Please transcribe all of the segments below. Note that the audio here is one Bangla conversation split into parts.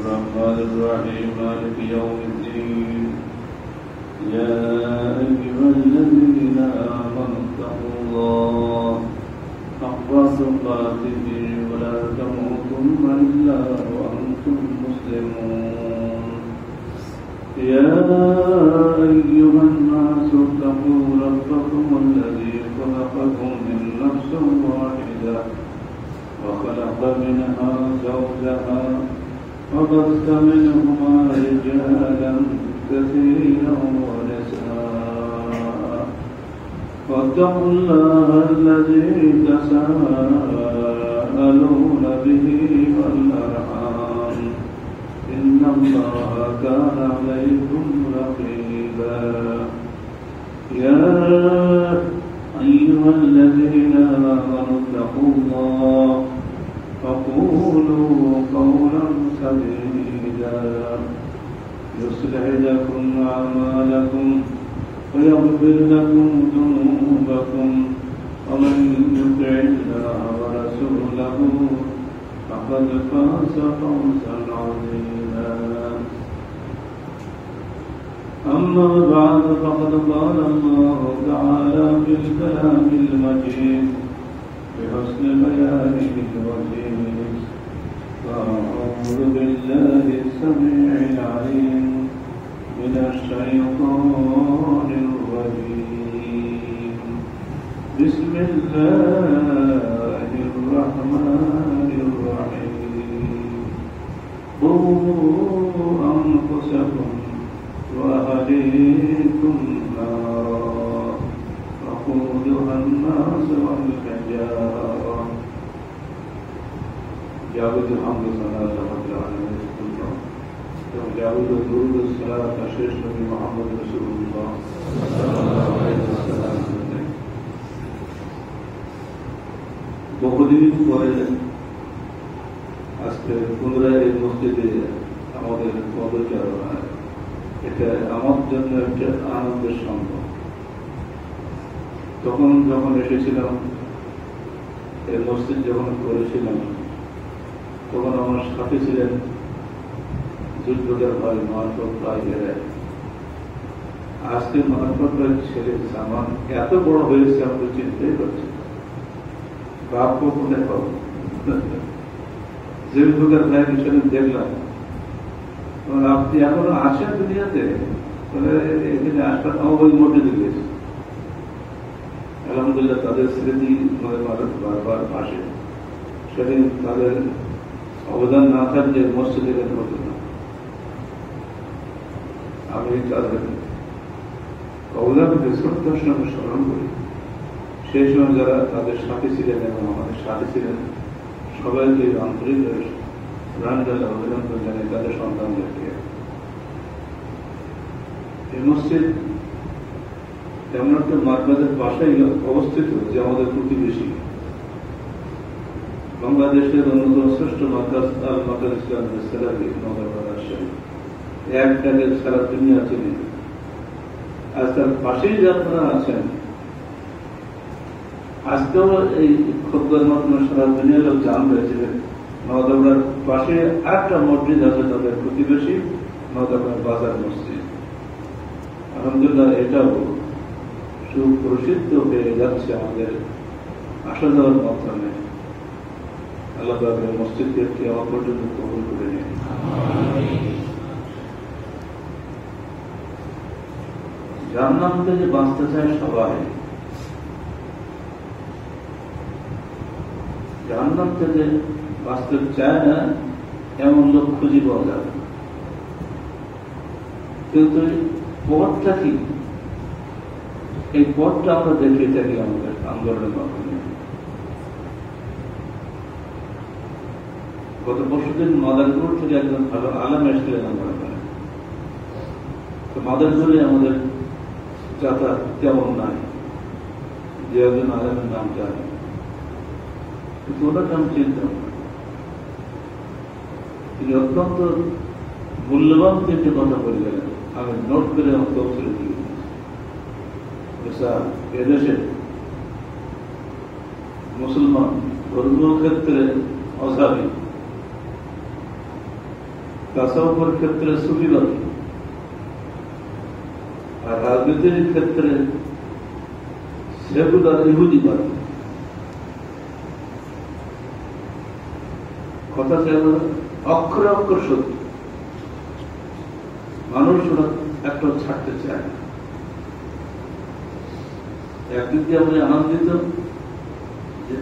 الرحمن الرحيم مالك يوم الدين يا أيها الذين آمنوا اتقوا الله حق تقاته ولا تموتن إلا وأنتم مسلمون يا أيها الناس اتقوا ربكم الذي خلقكم من نفس واحدة وخلق منها زوجها وبث منهما رجالا كثيرا ونساء واتقوا الله الذي تساءلون به والأرحام إن الله كان عليكم رقيبا يا أيها الذين آمنوا اتقوا الله فقولوا قولا سديدا يصلح لكم أعمالكم ويغفر لكم ذنوبكم ومن يطع الله ورسوله فقد فاز فوزا عظيما أما بعد فقد قال الله تعالى في الكلام المجيد بحسن بيانه الوجيز فأعوذ بالله السميع العليم من الشيطان الرجيم بسم الله الرحمن الرحيم قوا أنفسكم وأهليكم نارا وقودها الناس والحجارة جاوز الحمد صلاة رب العالمين جاوز الدرود الصلاة الشيخ نبي محمد رسول الله صلى الله عليه وسلم বহুদিন পরে আজকে পুনরায় এই মসজিদে আমাদের পদচারণা, এটা আমার জন্য একটা আনন্দের সম্ভব। তখন যখন এসেছিলাম, এই মসজিদ যখন করেছিলাম, তখন আমার সাথে ছিলেন যুদ্ধটার ভাই মারফত ভাই এরাই। আজকে মারফত ভাই ছেলে সামান এত বড় হয়েছে আমরা চিন্তাই করছি, বাপ কখনে পাবো। যুদ্ধটার ভাই হিসেবে দেখলাম আপনি এখনো আছেন দুনিয়াতে, এখানে আসবার ওই মসজিদে গেছে। আলহামদুলিল্লাহ তাদের স্মৃতি বারবার আসে, সেদিন তাদের অবদান না থাকলে মসজিদে গেলে হতো না। আমি তাদের অবদানকে শ্রদ্ধার সঙ্গে স্মরণ করি। সেই সময় যারা তাদের সাথী ছিলেন এবং আমাদের সাথী ছিলেন, সবাইকে আন্তরিক প্রাণঢালা অভিনন্দন জানাই তাদের সন্তানদেরকে। এই মসজিদ তেমন একটা মারবাদের পাশেই অবস্থিত, যে আমাদের প্রতিবেশী বাংলাদেশের অন্যতম শ্রেষ্ঠ মাদ্রাস আল মাদ্রাস ইসলামের সেলাবি রাজশাহী, একটাকে সারা দুনিয়া চিনি। আজ তার পাশেই যে আপনারা আছেন, আজকেও এই খোদ্দার মাধ্যমে সারা দুনিয়ার লোক জানবে যে নওদাবড়ার পাশে একটা মসজিদ আছে, তাদের প্রতিবেশী নওদাবড়ার বাজার মসজিদ। আলহামদুলিল্লাহ এটাও সুপ্রসিদ্ধ হয়ে যাচ্ছে আমাদের আসা যাওয়ার মাধ্যমে। আল্লাহ তাআলা মসজিদকে কিয়ামত পর্যন্ত কবুল করে নিন। জান্নাত থেকে বাঁচতে চায় সবাই, জান্নাত থেকে বাঁচতে চায় না এমন লোক খুঁজে পাওয়া যাবে। কিন্তু পথটা কি, এই পথটা আমরা দেখে থাকি আমাদের আন্দোলনের মাধ্যমে। গত পরশুদিন মাদারপুর থেকে একজন ভালো আলেম এসেছিলেন আমার ওখানে। তো মাদারপুরে আমাদের যাতায়াত তেমন নাই, যে একজন আলেমের নাম জানি, কিন্তু ওটাকে আমি চিনতাম না। তিনি অত্যন্ত মূল্যবান তিনটে কথা বলে গেলেন, আমি নোট করে আমার তফসিলে দিয়ে স্যার, এদেশে মুসলমান ধর্মীয় ক্ষেত্রে অসাবি তাসাউফের ক্ষেত্রে সুফিবাদী, আর রাজনীতির ক্ষেত্রে সেকুলার ইহুদিবাদী। কথা অক্ষরে অক্ষর সত্য। মানুষ ওরা একটা ছাড়তে চায় না। একদিক দিয়ে আমি আনন্দিত যে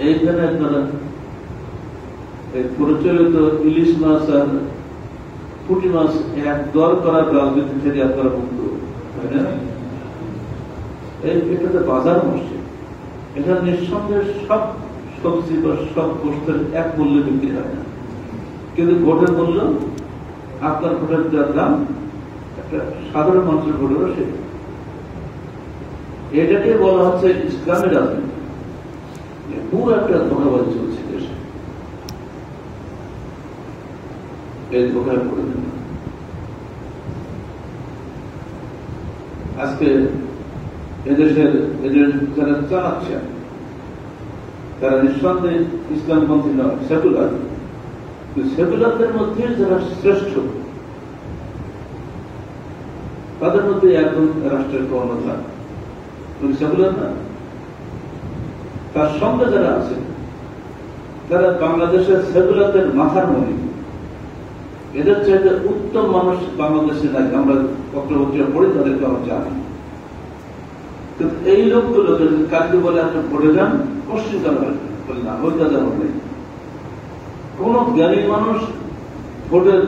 এইখানে তারা এই প্রচলিত ইলিশ মাছ আর পুঁটি মাছ এক দর করার রাজনীতি থেকে আপনারা মুক্ত, তাই না? এটাতে বাজার বসছে। এটা নিঃসন্দেহে সব সবজি বা সব বস্তুর এক মূল্যে বিক্রি হয় না, কিন্তু ভোটের মূল্য, আপনার ভোটের যার দাম একটা সাধারণ মানুষের ভোটেরও সে। এটাকে বলা হচ্ছে ইসলামী রাজনীতি। পুরো একটা ধোঁকাবাজি চলছে দেশে। এই ধোঁকায় পড়ে দেন। আজকে এদেশের এদের যারা চালাচ্ছে তারা নিঃসন্দেহে ইসলামপন্থী নয়, সেকুলার। সেকুলারদের মধ্যে যারা শ্রেষ্ঠ তাদের মধ্যে একজন রাষ্ট্রের কর্মধার, সেকুলার না। তার সঙ্গে যারা আছে তারা বাংলাদেশের সেকুলারদের মাথার মনে। এদের চাইতে উত্তম মানুষ বাংলাদেশে নাই। আমরা পত্রপত্রিকা পড়ি, তাদেরকে আমরা জানি। কিন্তু এই লোকগুলো কাজকে বলে আপনি পড়ে যান, কোশ্চিন করা বলে না, ওই কাজ আমার নেই। কোন জ্ঞানী মানুষ ভোটের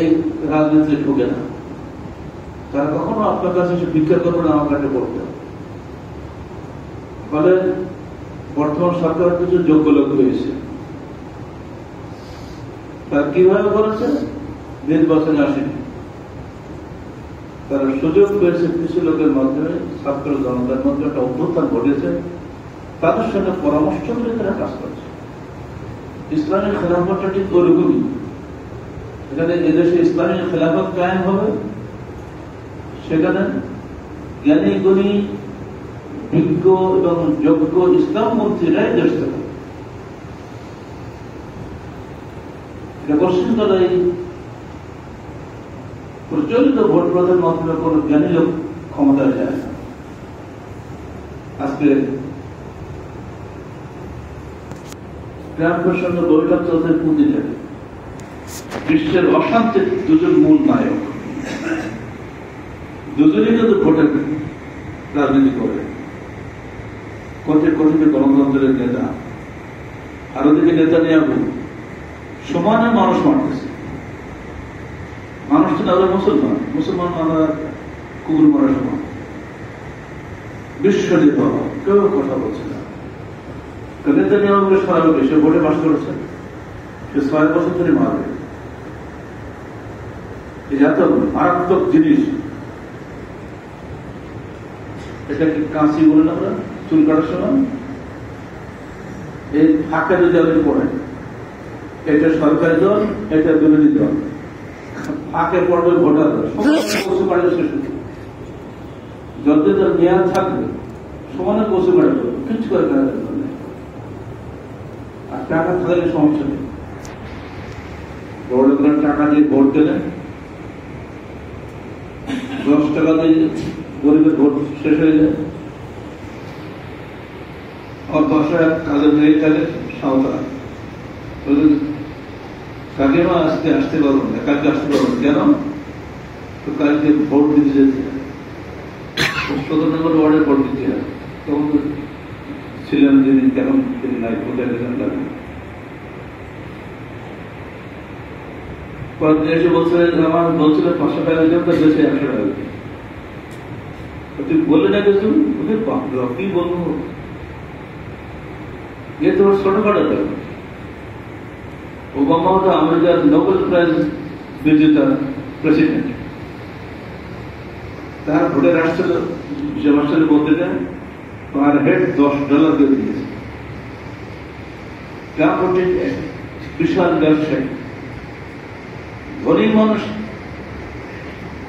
এই রাজনীতি ঢুকে না। তারা কখনো আপনার কাছে এসে ভিক্ষা করবে না, আমার কাছে করতে হবে। ফলে বর্তমান সরকার কিছু যোগ্য লোক হয়েছে। তারা কিভাবে করেছে? নির্বাচনে আসেনি, তারা সুযোগ পেয়েছে কিছু লোকের মাধ্যমে, ছাত্র জনতার মধ্যে একটা অভ্যুত্থান ঘটেছে, তাদের সঙ্গে পরামর্শ করে তারা কাজ করছে। ইসলামী খেলাফতটা ঠিক ওরকমই। এখানে এদেশে ইসলামী খেলাফত কায়েম হবে, সেখানে জ্ঞানী গুণী বিজ্ঞ এবং যোগ্য ইসলাম মন্ত্রীরাই দেশ থাকবে। এটা পশ্চিম দলের প্রচলিত ভোট প্রদানের মাধ্যমে কোন জ্ঞানী লোক ক্ষমতায় যায় না। আজকে ট্রাম্পের সঙ্গে বৈঠক চলছে পুতিনের। বিশ্বের অশান্তির দুজন মূল নায়ক, দুজনই কিন্তু ভোটের রাজনীতি করে। কঠিন কঠিন গণতন্ত্রের নেতা, আর ওদিকে নেতা নিয়ে সমানে মানুষ মারতেছে। মানুষ তো না, মুসলমান, মুসলমান আমরা কুকুর মারার সমান। বিশ্ব বাবা কেউ কথা বলছে না। নেতা নিয়ে আমাকে সরাবে, সে ভোটে পাস করেছে, সে 6 বছর ধরে মারবে। এত মারাত্মক জিনিস। এটা কি কাঁচি বলে না, আমরা চুল কাটার সময় এই ফাঁকা যদি আপনি পড়েন, এটা সরকারি দল, এটা বিরোধী দল, ফাঁকে পড়বে ভোটার দল, পশু পাড়ে শেষ। যতদিন তার মেয়াদ থাকবে সমানে পশু পাড়ে করবে, কিছু করে ফেলার জন্য। আর টাকা থাকলে সমস্যা নেই। বড় করে টাকা দিয়ে ভোট দিলে 10 টাকা দিয়ে গরিবের ভোট শেষ হয়ে যায়। আর 10 টাকা কাজের মেয়ে থাকে সাঁওতাল, কাকিমা আজকে আসতে পারবো না, কালকে আসতে পারবো না। কেন? তো কালকে ভোট দিতে যেতে 17 নম্বর ওয়ার্ডে ভোট দিতে হয়। তখন ছিলেন যিনি, কেমন তিনি নাই, ভোটে লাগে। এসে বলছে, আমার বলছিল 500 টাকা দিলাম, তার দেশে 100 টাকা দিলাম। তুই বললে না কিছু, কি বলবো? এ তোমার ছোটখাটো ব্যাপার। ওবামা হতো আমেরিকার নোবেল প্রাইজ বিজেতা প্রেসিডেন্ট। তার ভোটের আসছিল রাষ্ট্রের বলতে দেন পার হেড $10 দিয়ে দিয়েছে। বিশাল ব্যবসায়ী, ধনী মানুষ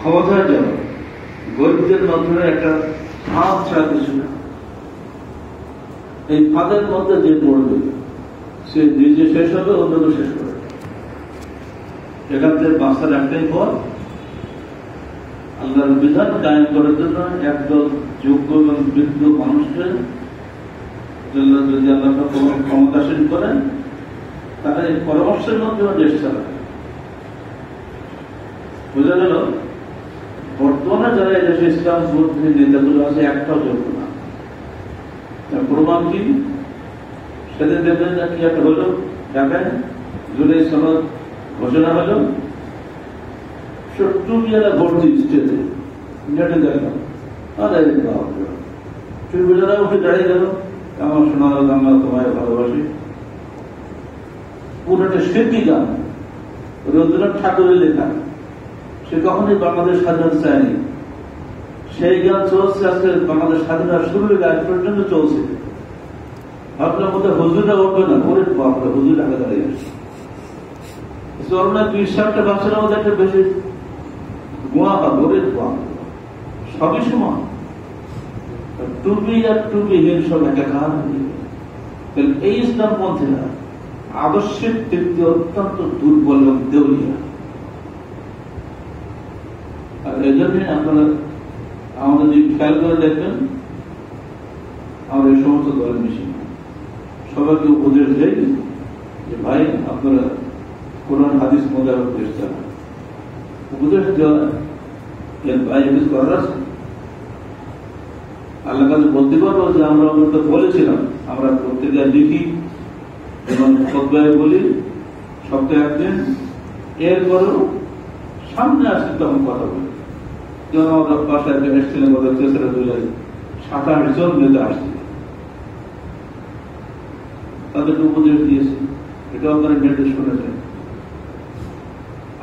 ক্ষমতায় যাবে, গরিবদের মাধ্যমে একটা হাত ছাড়া কিছু না। এই ফাঁদের মধ্যে যে পড়বে সে নিজে শেষ হবে, অন্যকে শেষ করে। এখান থেকে বাঁচার একটাই পথ, আল্লাহর বিধান কায়েম করার জন্য একদল যোগ্য এবং বিজ্ঞ মানুষকে যদি আল্লাহ ক্ষমতাসীন করেন, তারা এই পরামর্শের মাধ্যমে দেশ চালাবে। বোঝা গেল বর্তমানে যারা এই দেশে ইসলাম বিরোধী নেতাগুলো আছে একটাও যোগ্য না। প্রমাণ কি? সেদিন দেখবেন কি একটা হলো ঢাকায় জুলাই সনদ ঘোষণা হলো, 70 মিলিয়ন ভর্তি স্টেজে নেটে দেখলাম, আরে টুইটারা উঠে দাঁড়িয়ে গেল, আমার শোনা আমরা তোমায় ভালোবাসি। পুরোটা শিল্পী গান, রবীন্দ্রনাথ ঠাকুরের লেখা, সে কখনই বাংলাদেশ স্বাধীনতা চায়নি। সেই গান চলছে আজকে বাংলাদেশ স্বাধীনতা শুরুর গান পর্যন্ত চলছে। আপনার মধ্যে হুজুরটা উঠবে না, ওরে বাপরে হুজুর আগে দাঁড়িয়ে আসছে। চরণা 20-60টা বাচ্চার মধ্যে একটা বেশি গোয়া বা ওরে বাপ, সবই সমান। টুপি আর টুপিহীন সব একাকার। এই ইসলামপন্থীরা আদর্শের দিক দিয়ে অত্যন্ত দুর্বল এবং দেউলিয়া। আর এই জন্য আপনারা আমাদের যদি খেয়াল করে দেখবেন, আমরা এই সমস্ত দলে মিশি না, সবাইকে উপদেশ দেয় যে ভাই আপনারা কোরআন হাদিস মোতাবেক দেশ চালান। উপদেশ দেওয়া এর ভাই করার আছে। আল্লাহ কাছে বলতে পারবো যে আমরা তো বলেছিলাম, আমরা পত্রিকায় লিখি এবং খোতবায় বলি সপ্তাহে একদিন, এরপরেও সামনে আসলে তখন কথা বলি। যেমন আমাদের বাসায় এসেছিলেন গত 3 জুলাই 27 জন নেতা আসছিল, তাদেরকে উপদেশ দিয়েছি, এটা আপনারা নেটে শুনেছেন।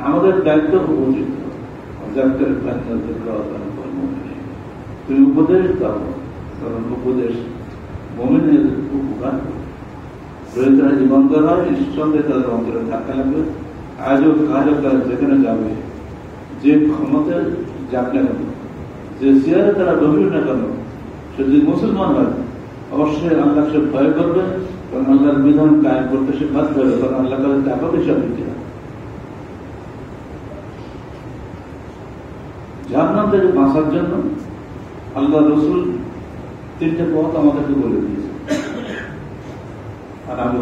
আমাদের দায়িত্ব উচিত তুমি উপদেশ দাও, কারণ উপদেশ মুমিনের উপকার। যদি তারা জীবনদার হয়, নিঃসন্দেহে তাদের অন্তরে ধাক্কা লাগবে। আজও কাজও তারা যেখানে যাবে, যে ক্ষমতায় যাক না কেন, যে চেয়ারে তারা গভীর না কেন, সে যদি মুসলমান হয় অবশ্যই আল্লাহ সে ভয় করবে, কারণ আল্লাহর বিধান কায়েম করতে সে বাধ্য হবে, কারণ আল্লাহ তাদের টাকা পয়সা দিতে হবে। জাহান্নাম থেকে বাঁচার জন্য আল্লাহ রসুল 3টে পথ আমাদেরকে বলে দিয়েছে। আর আমি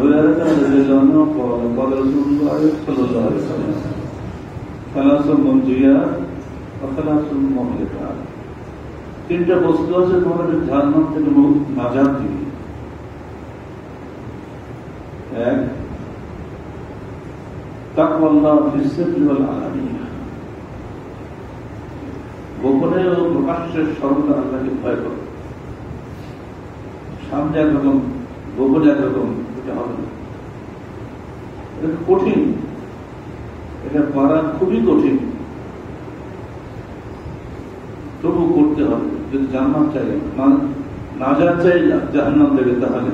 তিনটা বস্তু আছে তোমাদের জাহান্নাম থেকে নাজাত দিবে। এক, তাকওয়াল্লাহ ফিস সিররি ওয়াল আলানিয়া, গোপনে ও প্রকাশ্যে সর্বদা আল্লাহকে ভয় করো। সামনে একরকম, গোপনে একরকম, এটা হবে না। এটা কঠিন, এটা করা খুবই কঠিন, তবু করতে হবে যদি জান্নাত চাই, নাজাত চাই জাহান্নাম থেকে। তাহলে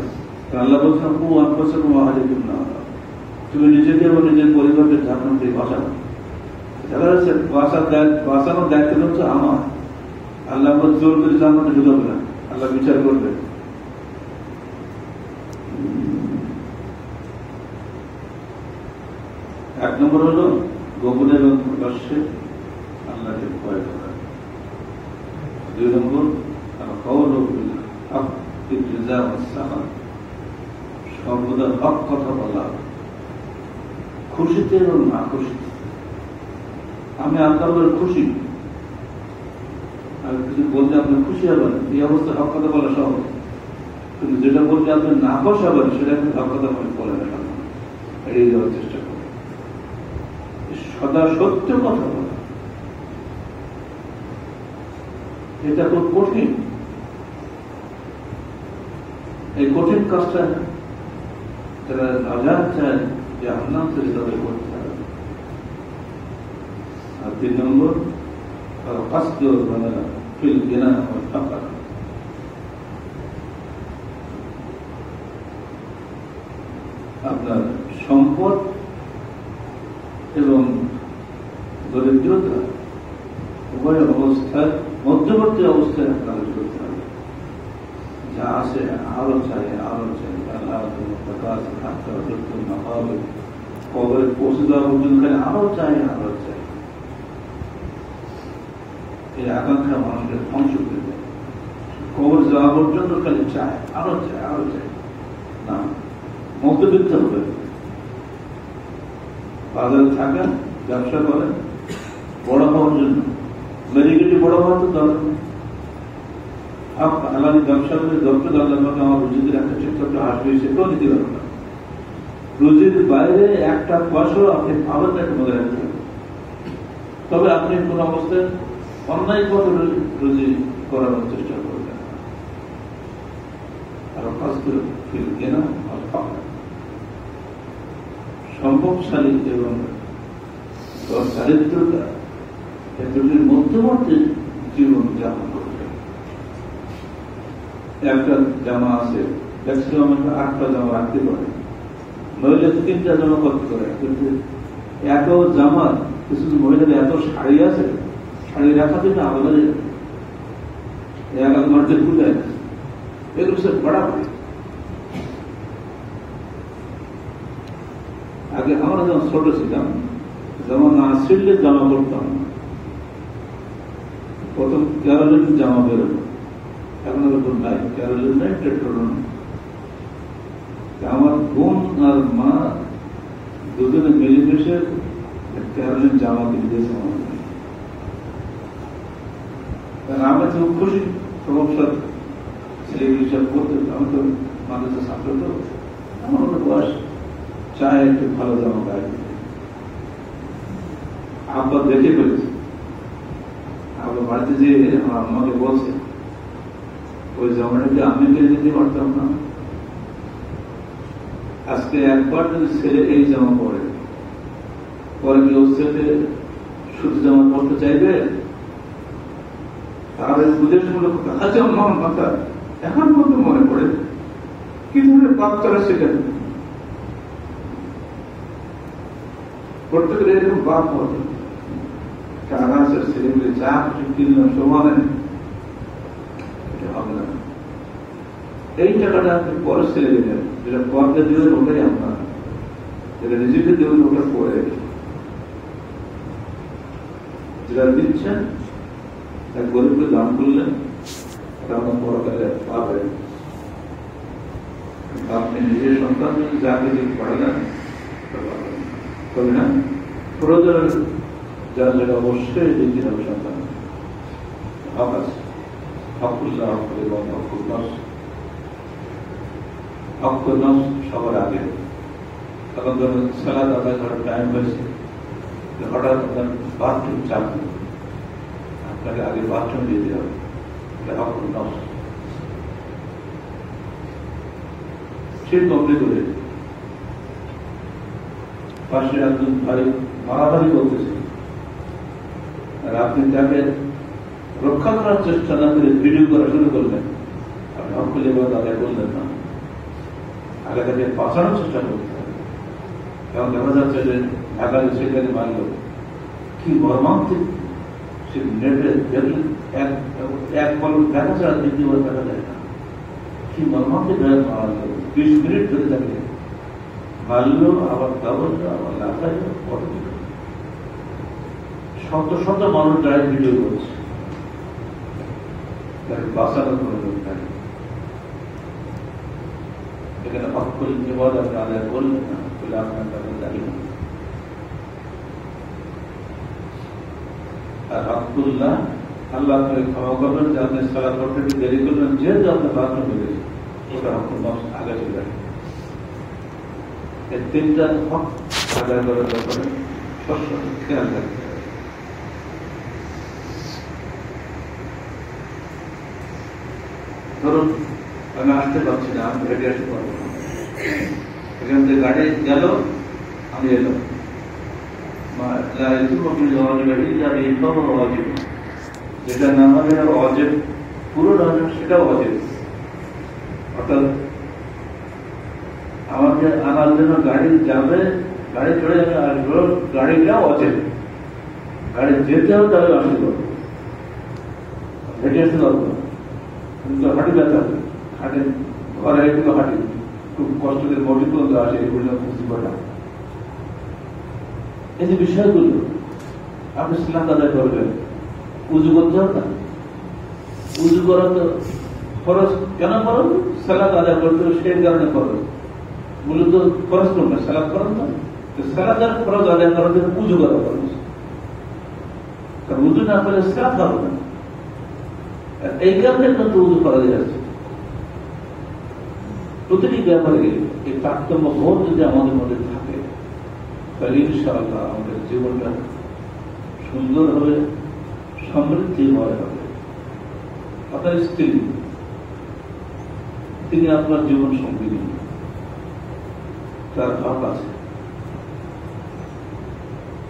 আল্লাহ বলছেন কু আনফুসাকুম ওয়া আহলিকুম নার, তুমি নিজেকে এবং নিজের পরিবারকে জাহান্নাম থেকে বাঁচাও। বাঁচানোর দায়িত্ব হচ্ছে আমার। আল্লাহ জোর করে জান্নাতে ঢুকাবে না, আল্লাহ বিচার করবে। এক নম্বর হলো গোপনে এবং প্রকাশ্যে আল্লাহকে ভয় করা। 2 নম্বর সর্বদা হক কথা বলা, খুশিতে এবং না খুশিতে। আমি আপনার খুশি, আর কিছু বলতে আপনি খুশি হবেন, এই অবস্থায় হক কথা বলা সহজ, কিন্তু যেটা বলতে আপনি না খুশি হবেন সেটা আপনি হক কথা বলে না, এড়িয়ে যাওয়ার চেষ্টা করেন। সদা সত্য কথা বলা, এটা খুব কঠিন। এই কঠিন কাজটা যারা নাজাত চায় যে জাহান্নাম থেকে তাদের করতে হবে। আর 3 নম্বর ফিল গিনা ওয়াল ফাকর, আপনার সম্পদ এবং দরিদ্রতা উভয় অবস্থায়, মধ্যবর্তী অবস্থায় আপনার করতে হবে। যা আছে আরো চাই, আরো চাই, আল্লাহ কবরে পৌঁছে দেওয়া পর্যন্ত খালি আরো চাই আরো চাই, এই আকাঙ্ক্ষা মানুষের ধ্বংস করে দেয়। কবর যাওয়া পর্যন্ত খালি চায় আরো চায় আরো চায় না, মধ্যবিত্ত হবে। বাজারে থাকেন, ব্যবসা করেন, বড় হওয়ার জন্য মেডিকেটে বড় হওয়ার তো দরকার নেই। হালালি ব্যবসা করে দরকার আল্লাহ আমার রুজিদের একটা চিত্রটা আসবে, সেটাও নিতে পারবেন না। রুজির বাইরে একটা পয়সাও আপনি পাবেন না, মনে রাখতে হবে। তবে আপনি কোন অবস্থায় অন্যায় পথে রুজি করানোর চেষ্টা করবেন, আরো কাজ করে ফিল কেনা সম্ভবশালী এবং চারিত্রতা দুটির মধ্যবর্তী জীবন যাপন করবে। একটা জামা আছে, ম্যাক্সিমাম 8টা জামা রাখতে পারে, নইলে 3টা জামা করতে পারে। কিন্তু এত জামা, কিছু মহিলাদের এত শাড়ি আছে, শাড়ি রাখা দিলে আমাদের এক ঘন্টায় ভুলে এগুলো সব বাড়াবাড়ি। আগে আমরা যখন ছোট ছিলাম, যেমন না ছিঁড়লে জামা করতাম, প্রথম কেরলের জামা বেরোলো, এখন ওরকম নাই, কেরলের নাই, পেট্রোল নেই। আমার বোন আর মা দুজনে মিলেমিশে কেরলের জামা কিনে দিয়েছে আমাদের। আমি তো খুশি, প্রভাবশাল ছেলেগুলি সব করতে। আমি তো মাদ্রাসা ছাত্র, তো আমার মতো বয়স চায় একটু ভালো জামা গায়ে দিতে। আব্বা দেখে ফেলেছে, আব্বা বাড়িতে যে আমার আম্মাকে বলছে, ওই জামাটাকে আমি কিনে দিতে পারতাম না। আজকে একবার যদি ছেলে এই জামা পরে, পরে কি ওর ছেলে শুধু জামা পড়তে চাইবে? তার উদ্দেশ্যমূলক আচ্ছা আমার মাথা এখন মতো মনে পড়ে কি ধরনের বাচ্চারা সেখানে করতে গেলে এরকম বাপ হতো। কারাসের ছেলেগুলি চা কিনলাম সমানে, এটা হবে না। এই টাকাটা আপনি পরে ছেলে দেবেন, যেটা পরকে দেবেন ওটাই আপনার, যেটা নিজেকে দেবেন ওটা পরে, যেটা দিচ্ছেন এক গরিবকে দান করলেন, এটা আপনার পরকালে পাবেন। আপনি নিজের সন্তান যাকে যে পড়ালেন তবে না, প্রয়োজনের যার জায়গা অবশ্যই দিতে হবে সন্তান। হক আছে, হকুল্লাহ এবং হকুল্লাস, হকুল্লাস সবার আগে। তখন ধরুন সালাদ আদায় করার টাইম হয়েছে, হঠাৎ আপনার বাথরুম চাপ, আপনাকে আগে বাথরুম দিতে হবে, এটা হকুল্লাস। সে কমপ্লিট করে পাশে একজন ভাই মারামারি করতেছে, আর আপনি তাকে রক্ষা করার চেষ্টা না করে ভিডিও করা শুরু করলেন, আপনি হকুল এবার আদায় করলেন না, আগে তাকে বাঁচানোর চেষ্টা করতে হবে। কারণ দেখা যাচ্ছে যে ঢাকায় সেখানে মারল, কি মর্মান্তিক, সে নেটে দেখলেন এক ফল দেখা ছাড়া দ্বিতীয়বার দেখা যায় না, কি মর্মান্তিক মারা গেল। 20 মিনিট ধরে থাকে মারলো, আবার দাবল, আবার লাফাইল, শত শত মানুষ দাঁড়িয়ে ভিডিও করছে, তাকে বাঁচানোর কোনো লোক নাই। এখানে হকুল বিবাদ আপনি আদায় করলেন না বলে আপনার তাকে দাঁড়িয়ে, আর হকুল্লাহ আল্লাহ আপনাকে ক্ষমা করবেন যে আপনি সালাত পড়তে দেরি করলেন, যেহেতু আপনার বাথরুম হয়ে গেছে, ওটা হকুল্লাহ আগে চলে আসে। এই 3টা হক আদায় করার ব্যাপারে সবসময় খেয়াল রাখতে হবে। ধরুন আমি আসতে পারছি না, আমি হেঁটে আসতে পারবো না, এখান থেকে গাড়ি গেল, আমি এলাম, যেটা নামাজের অজেব পুরো নামাজ সেটাও অজেব। অর্থাৎ আমাকে আনার জন্য গাড়ি যাবে, গাড়ি চড়ে যাবে, আসবো, গাড়িটাও অচেন, গাড়ি যেতে হবে তাহলে আসতে পারবো, হেঁটে আসতে পারবো না। কিন্তু হাঁটি ব্যথা, হাঁটে ঘরে একটু হাঁটি, খুব কষ্ট করে মোটি পর্যন্ত আসে, এই পর্যন্ত 50 টাকা এই যে বিষয়গুলো আপনি সালাত আদায় করবেন, উযু করতে হবে না? উযু করা তো ফরজ। কেন ফরজ? সালাত আদায় করতে হবে, সেই কারণে ফরজ। মূলত ফরজ করবে, সালাত ফরজ না। সালাতের ফরজ আদায় করার জন্য উযু করা ফরজ, কারণ উযু না করলে সালাত হবে না। এই কারণে কিন্তু উযু করা যাচ্ছে। প্রতিটি ব্যাপারে এই তারতম্য বোধ যদি আমাদের মধ্যে থাকে, তাহলে ইনশাআল্লাহ আমাদের জীবনটা সুন্দর হবে, সমৃদ্ধিময় হবে। আপনার স্ত্রী, তিনি আপনার জীবন সঙ্গিনী, তার ভাব আছে,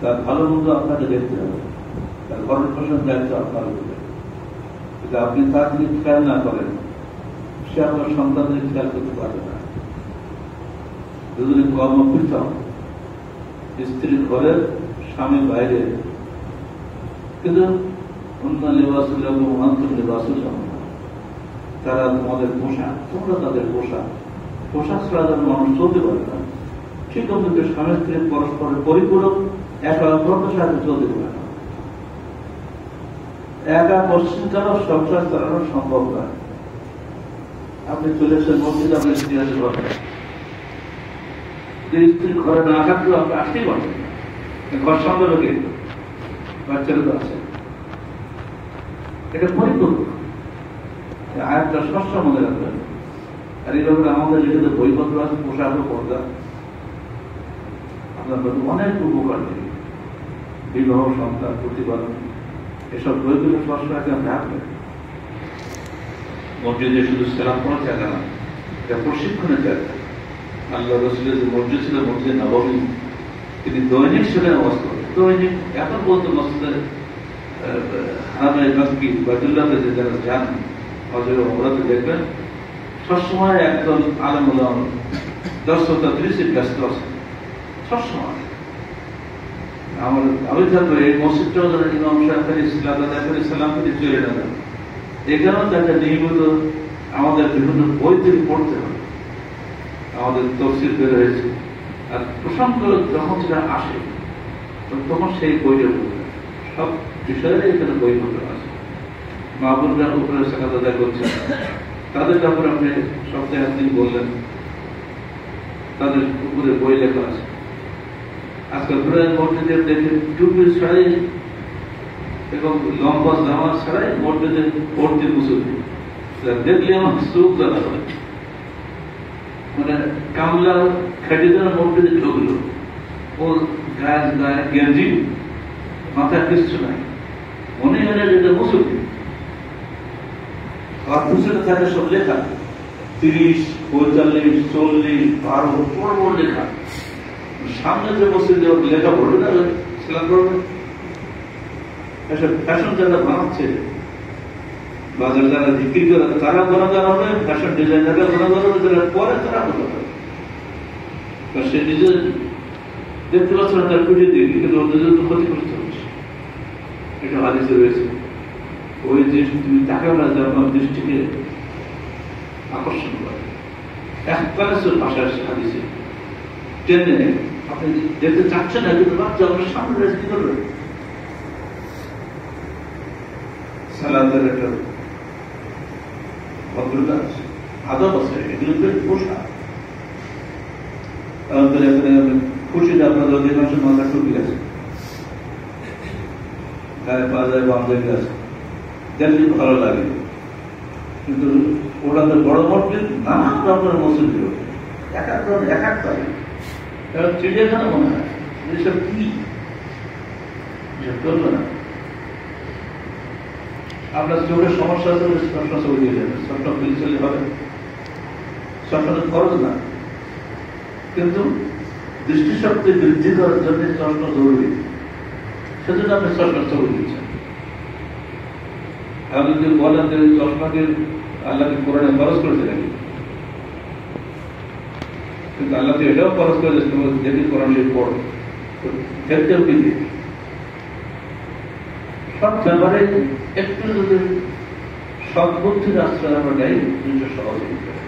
তার ভালো মন্দ আপনাকে দেখতে হবে, তার ভরণ পোষণ দায়িত্ব আপনার উপরে। যদি আপনি তার দিকে খেয়াল না করেন, সে আপনার সন্তানদের খেয়াল করতে পারবে না। দুজনে কর্মকৃত, স্ত্রী ঘরের, স্বামী বাইরে, কিন্তু অন্য লেবাসুল অন্তর লেবাসুল, তারা তোমাদের পোশাক, তোমরা তাদের পোশাক। পোশাক ছাড়া যেন মানুষ চলতে পারে না। ঠিক কিন্তু স্বামী স্ত্রী পরস্পরের পরিপূরক, একা অপরের সাথে চলতে পারে না। একা পশ্চিমকাল সংসার চালানো সম্ভব নয়। আপনি চলে এসে মসজিদ, আপনি স্ত্রী আছে ঘরে, স্ত্রী ঘরে না থাকলেও আপনি আসতেই পারবেন না। ঘর সামলাবে কে? বাচ্চারা তো আছে। এটা পরিপূর্ণ আয়াতটা সবসময় মনে রাখবেন। আর এইভাবে আমাদের যেহেতু বইপত্র আছে, পোশাক পর্দা, আপনার অনেক উপকার নেই। বিবাহ, সন্তান প্রতিপালন, এসব বইগুলো সবসময় আপনি রাখবেন। মসজিদে শুধু সালাম করা জায়গা না, এটা প্রশিক্ষণের জায়গা। আল্লাহ রাসূলের যে মসজিদ ছিল, মসজিদ নববী, তিনি দৈনিক সেখানে নামাজ করতেন। দৈনিক এখন বলতে মসজিদে হারামে মসজিদ বাইতুল্লাহতে যে যারা যান, হজরে ওমরাতে দেখবেন সবসময় একজন আলেম ওলামা দর্শকতা দৃশ্যে ব্যস্ত আছে সবসময়। আমি থাকবো এই মসজিদটাও যেন ইমাম সাহেব সালাম করে চলে না যান। এখানেও তাকে নিয়মিত আমাদের বিভিন্ন বই থেকে পড়তে হবে। আমাদের তফসির বের হয়েছে, আর প্রসঙ্গ যখন সেটা আসে তখন সেই বইটা পড়বে। সব বিষয়ে এখানে বইপত্র আছে। মা বোনরা উপরে সালাত আদায় করছেন, তাদের ব্যাপারে আপনি সপ্তাহে একদিন বললেন, তাদের উপরে বই লেখা আছে। আজকাল মসজিদের দেখে টুপি ছাড়াই এবং লম্বা জামা ছাড়াই মসজিদে ভর্তি মুসল্লি, দেখলে আমার চোখ জ্বালা হয়। মানে কামলা খাটিদার মসজিদে ঢুকলো, ওর গায়ে গেঞ্জি, মাথায় কিছু নাই, মনে হয় না যেটা মুসল্লি। আর পুস্তকে থাকে সব লেখা 30, 45, 40, 12 বড় বড় লেখা। সামনে যে মসজিদে লেখা পড়বে না, সেলাম করবে। এসব ফ্যাশন যারা বানাচ্ছে, বাজার যারা বিক্রি করে, তারা গুণাগার হবে। ফ্যাশন ডিজাইনাররা গুণাগার হবে, যারা পরে তারা গুণাগার হবে। সে নিজে দেখতে পাচ্ছে না, তার পিঠে দিয়ে, কিন্তু অন্য জন্য ক্ষতি করতে হচ্ছে। এটা হাদিসে রয়েছে। ওই দৃষ্টি তুমি তাকেও না, যে আপনার দৃষ্টিকে আকর্ষণ করে। একবারে ভাষার হাদিসে টেনে আপনি দেখতে চাচ্ছেন না, কিন্তু বাচ্চা আপনার সামনে রয়েছে, কি করবে? সালাতের একটা ভদ্রতা আছে, আদব আছে, এগুলো পোশাক। খুশিতে আপনাদের অধিকাংশ মাথা টুপি আছে, গায়ে পাজায় বান্ধবী আছে, দেখলে ভালো লাগে। কিন্তু ওরা তো বড় মসজিদ, নানান রকমের মসজিদ, এক একটা চিড়িয়াখানা মনে হয়। এসব কি করবে না? আপনার চোখের সমস্যা আছে, চশমা ছবি দিয়ে যাবে, চশমা ফিরে চলে হবে। চশমাটা খরচ না, কিন্তু দৃষ্টিশক্তি বৃদ্ধি করার জন্য চশমা জরুরি। সেজন্য আপনি চশমার ছবি দিচ্ছেন। আপনি যদি বলেন যে চশমাকে আল্লাহকে কোরআনে খরচ করেছে নাকি, কিন্তু আল্লাহ তো এটাও খরচ করে দেখি কোরআন শরীফ পড়ো, দেখতেও কিন্তু সব ব্যাপারে একটু যদি সদ্বুদ্ধির আশ্রয় আমরা নেই, জিনিসটা সহজ হয়ে যায়।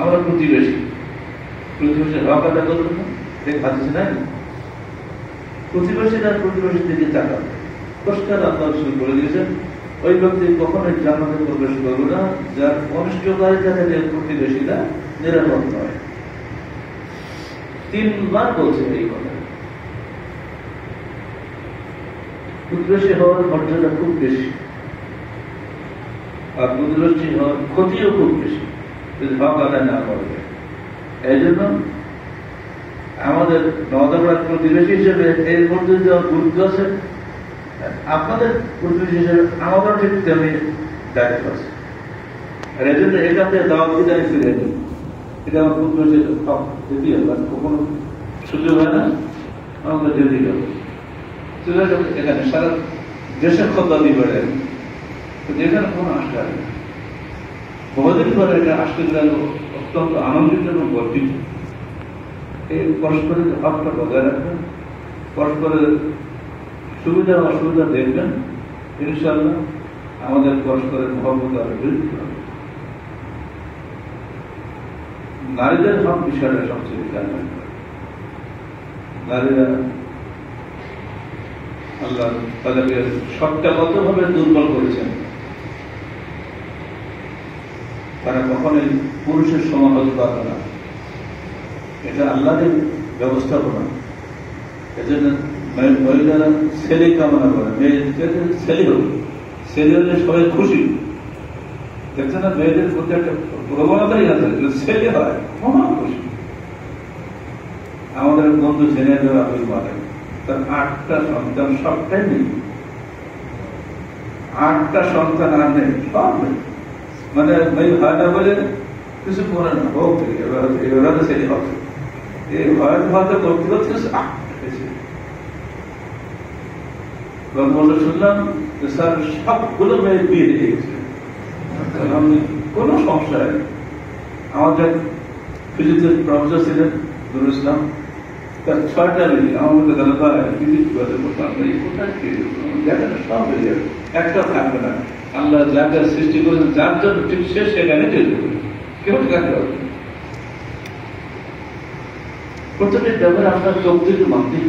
আমরা প্রতিবেশী হক আদা করবেন না, হাদিস নাই, প্রতিবেশীরা প্রতিবেশীর দিকে তাকাবে, পরিষ্কার আল্লাহ শুরু করে দিয়েছেন, ওই ব্যক্তি কখনোই জান্নাতে প্রবেশ করবে না যার অনিষ্টকারিতা থেকে প্রতিবেশীরা নিরাপদ নয়। 3 বার বলছে এই কথা। প্রতিবেশী হওয়ার মর্যাদা খুব বেশি, আর প্রতিবেশী হওয়ার ক্ষতিও খুব বেশি যদি হক আদায় না করবে। এই জন্য আমাদের নওদাপাড়ার প্রতিবেশী হিসেবে এর মধ্যে দেওয়ার গুরুত্ব আছে, আপনাদের প্রতিবেশী হিসেবে আমাদের ঠিক তেমনি দায়িত্ব আছে। আর এই জন্য এখান থেকে দাওয়াত বিদায় ফিরে নিই, এটা আমার প্রতিবেশীর হক দিতে হবে, কখনো সুযোগ হয় না আমাদের দিতে হবে। এখানে সারা দেশের খদ্দাদি বেড়ে, এখানে কোনো আশা নেই। বহুদিন পরে এটা আসতে গেলে অত্যন্ত আনন্দিত এবং গর্বিত। এই পরস্পরের হকটা বজায় রাখবেন, পরস্পরের সুবিধা অসুবিধা দেখবেন, ইনশাআল্লাহ আমাদের পরস্পরের মহব্বত আরো বৃদ্ধি হবে। নারীদের হক বিষয়টা সবচেয়ে খেয়াল রাখবে। নারীরা আল্লাহ তাদেরকে সত্যগতভাবে দুর্বল করেছেন, তারা কখনোই পুরুষের সমান হতে পারবে না, এটা আল্লাহর ব্যবস্থাপনা। এজন্য মহিলারা ছেলে কামনা করে, মেয়েদের ছেলে হোক, ছেলে হলে সবাই খুশি। দেখছেন না, মেয়েদের প্রতি একটা প্রবণতাই আছে, ছেলে হয় মহা খুশি। আমাদের বন্ধু জেনে দেওয়া ওই বলে তার 8টা সন্তান, সবটাই নেই, 8টা সন্তান আর নেই, সব নেই, মানে মেয়ে হয় না বলে কিছু মনে না হোক, এবার ছেলে হবে, এই ভয়ের ভাতে করতে করতে গত বছর শুনলাম যে স্যার সবগুলো মেয়ের বিয়ে হয়ে গেছে, কোনো সমস্যা নেই। আমাদের ফিজিক্সের প্রফেসর ছিলেন নুরুল ইসলাম, তার 6টা মেয়ে, আমার মধ্যে গেল ফিজিক্স দেখা সব হয়ে যাবে, একটা থাকবে না। আল্লাহ যাকে সৃষ্টি করেছেন যার জন্য ঠিক সে সেখানে চলে যাবে, কেউ ঠেকাতে পারবে না। প্রত্যেকের ব্যাপারে আপনার চোখটিকে মানতে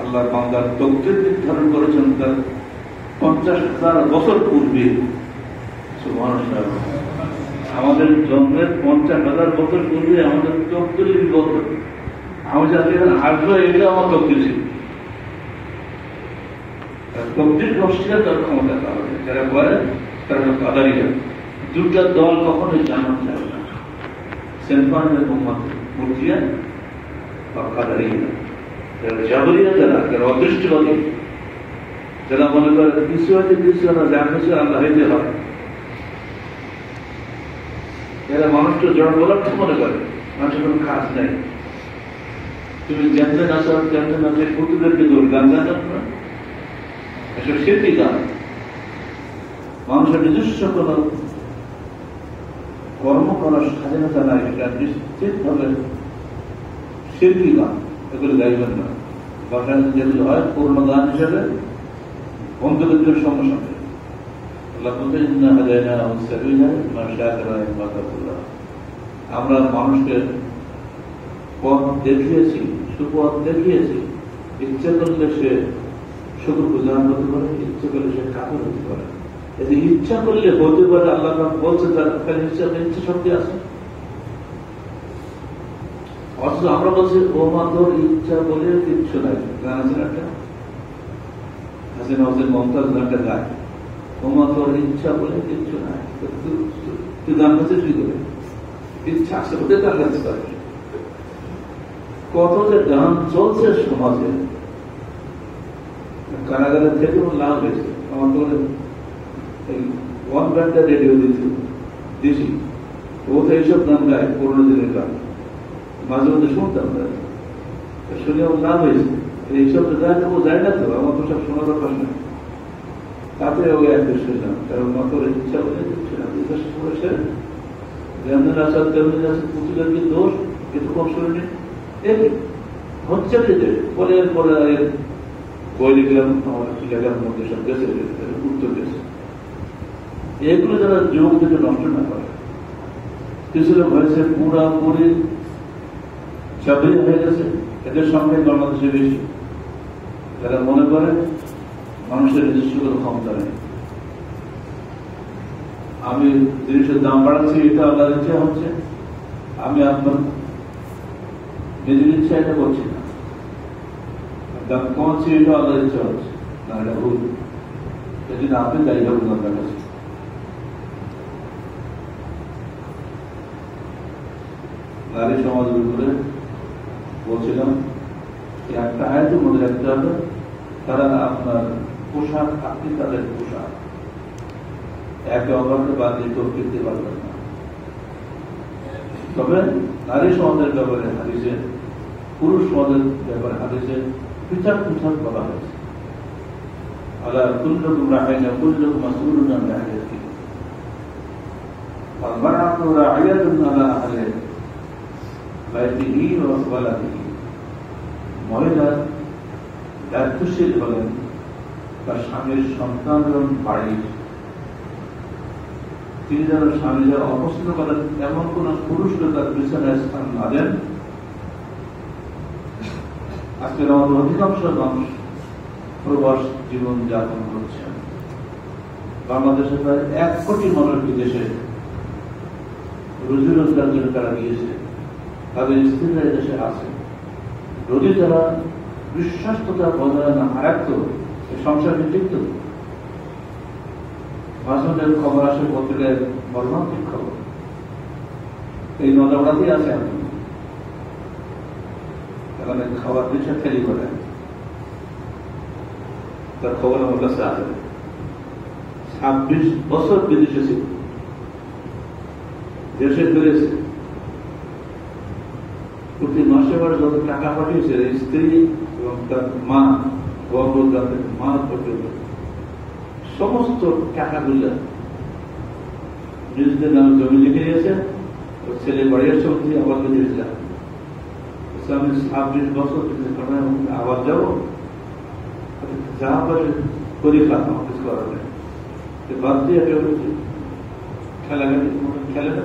আল্লাহ বান্দার তকদীর নির্ধারণ করেছেন তার 50,000 বছর পূর্বে। আমাদের জন্মের 50,000 বছর পূর্বে আমাদের তকদীর বিবর্তন, আমি যাতে আসবো এটা আমার তকদীর ছিল। তকদীর অস্বীকার তার ক্ষমতা পাবে, যারা করে তারা কাদারিয়া। 2টা দল কখনোই জানান যাবে না, সেনফান এবং মুরজিয়া বা কাদারিয়া। যারা জাবরিয়া, যারা অদৃষ্টবাদী, যারা মনে করে কিছু হয়তো কিছু না, যা কিছু আল্লাহ হইতে হয়, এরা মানুষকে জড় পদার্থ মনে করে, মানুষের কোনো কাজ নেই। তুমি জানতে না চাও, জানতে না চাই কুতুদেরকে দৌড় গান জানান না, এসব শিরকি গান। মানুষের নিজস্ব কোন কর্ম করার স্বাধীনতা নাই, এটা নিশ্চিত ভাবে শিরকি গান, এগুলো গাইবেন না। বাসায় যেগুলো হয় পূর্ণ গান হিসেবে বন্ধুদের সমস্যা নেই। আমরা মানুষকে পথ দেখিয়েছি, সুপথ দেখিয়েছি। ইচ্ছা করলে সে শুধু গুজার হতে পারে, ইচ্ছা করলে সে কাপড় হতে পারে। যদি ইচ্ছা করলে হতে পারে, আল্লাহ বলছে তার ইচ্ছা শক্তি আছে। অথচ আমরা বলছি ও মাত্র ইচ্ছা বলে কিচ্ছু নাই। গান আছে না একটা, হাসিনা হোসেন মমতাজ গানটা গায়, ও মাত্র ইচ্ছা বলে কিচ্ছু নাই। তুই গান গাছিস কি করে? ইচ্ছা আছে বলে গান গাইতে পারে। কত যে গান চলছে সমাজে, কারাগারের থেকেও লাভ হয়েছে। আমার তো ওয়ান ব্যান্ডটা রেডিও দিয়েছি, ও তো এইসব গান গায়, পুরোনো দিনের গান মাঝে মধ্যে শুনতাম, শুনে ওর লাভ হয়েছে। এইসব গান ও যায় না তো, আমার তো সব শোনার ব্যাপার নেই। তাতে ওই একদিন শুনলাম, কারণ মতর ইচ্ছা বলে জিজ্ঞাসা করেছে যেমন আসাদ তেমনি আছে, পুতুলের কি দোষ, কিন্তু কম শুনে হচ্ছে কি পরের পরে বই লিখলাম, আমার লেখার মধ্যে সব গেছে, উত্তর গেছে। এগুলো যারা যুবক থেকে নষ্ট না করে, কিছু লোক হয়েছে পুরাপুরি চাকরি হয়ে গেছে, এদের সঙ্গে বাংলাদেশে বেশি, যারা মনে করে মানুষের নিজস্ব কোনো ক্ষমতা নেই। আমি জিনিসের দাম বাড়াচ্ছি, এটা আল্লাহর ইচ্ছা হচ্ছে, আমি আপনার নিজের ইচ্ছা এটা করছি না। দাম কমাচ্ছি, এটা আল্লাহর ইচ্ছা হচ্ছে না, এটা ভুল। সেদিন আপনি দায়ী হবেন আপনার কাছে। নারী সমাজের উপরে বলছিলাম একটা আয়তের মধ্যে রাখতে হবে, তারা আপনার পোশাক, আপনি তাদের পোশাক একে অপরকে বাদ দিয়ে কেউ কিনতে পারবেন না। তবে নারী সমাজের ব্যাপারে হাদিসে, পুরুষ সমাজের ব্যাপারে হাদিসে পৃথক পৃথক বলা হয়েছে। আল্লাহ কুল্লুকুম রাঈনা কুল্লুকুম মাসউলুন আন রাঈয়াতিহি ওয়াল মারআতু রাঈয়াতুন আলা আহলি বাইতিহি ওয়া ওয়ালাদিহি। মহিলা দায়িত্বশীল হলেন তার স্বামীর সন্তান এবং বাড়ির। তিনি যেন স্বামী যারা অপছন্দ করেন এমন কোন পুরুষকে তার বিছানায় স্থান না দেন। আজকের আমাদের অধিকাংশ মানুষ প্রবাস জীবন যাপন করছেন। বাংলাদেশে প্রায় 1 কোটি মানুষ বিদেশে রুজি রোজগার জন্য তারা গিয়েছে, তাদের স্ত্রীরা দেশে আছে। যদি তারা বিশ্বাসতা বজায় না রাখত, সংসারটি টিকত। ভাষণের খবর আসে পত্রিকায়, মর্মান্তিক খবর, এই নদাবড়াতেই আছে এখন। এখানে খাবার দিচ্ছে ফেরি করে, তার খবর আমার কাছে আছে। 26 বছর বিদেশে ছিল, দেশে ফিরেছে, প্রতি মাসে মাসে যত টাকা পাঠিয়েছে স্ত্রী এবং তার মা, গর্ভধারণের মা পর্যন্ত সমস্ত টাকাগুলো নিজেদের নামে জমি লিখে নিয়েছে। ছেলে বাড়ি আসছে, আবার দিয়েছিলাম আমি 26 বছর আবার যাবো, যা পারে পরীক্ষা আমার কিছু করার নেই, বাদ দিয়ে খেলাঘাটি খেলে না,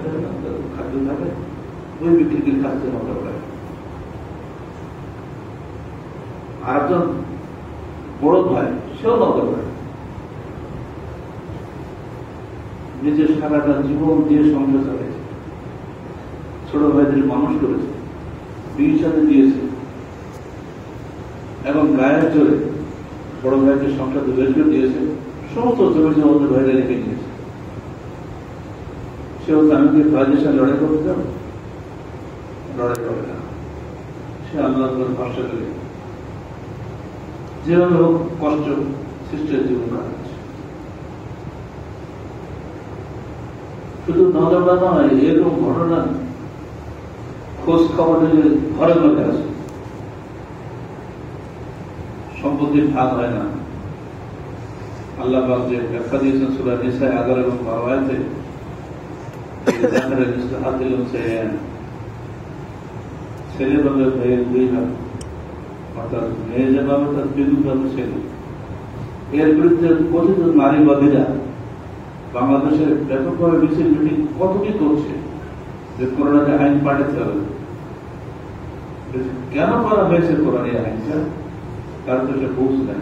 খাদ্য থাকে, ওই বিক্রির কাজে মতো করে। আর একজন বড় ভাই, সেও মতো করে, নিজের সারাটা জীবন দিয়ে সংসার চালিয়েছে, ছোট ভাইদের মানুষ করেছে, বিয়ে সাথে দিয়েছে, এবং গায়ের জোরে বড় ভাইকে সংসার বের করে দিয়েছে, সমস্ত জমি জমা ভাইরা রেখে নিয়েছে। সে হচ্ছে আমি কি ভাইদের সাথে লড়াই করতে যাব? লড়াই করে না, সে আল্লাহ ভরসা করে যেভাবে হোক কষ্ট সৃষ্টির জীবন কাটাচ্ছে। শুধু নজরটা নয়, এরকম ঘটনা খোঁজ খবর ঘরের মধ্যে আছে, সম্পত্তির ভাগ হয় না। আল্লাহ পাক যে ব্যাখ্যা দিয়েছেন সূরা নিসা 11 এবং 12 আয়াতে, ছেলে পাবে ভাইয়ের 2 ভাগ, অর্থাৎ মেয়ে যে পাবে তার 2 ভাগ ছেলে। এর বিরুদ্ধে কথিত নারীবাদীরা বাংলাদেশের ব্যাপকভাবে মিছিল মিটিং কত কি করছে যে করোনাকে আইন পাঠাতে হবে। কেন করা হয়েছে কোরআন এই আইনটা? তার তো সে বুঝ নেই।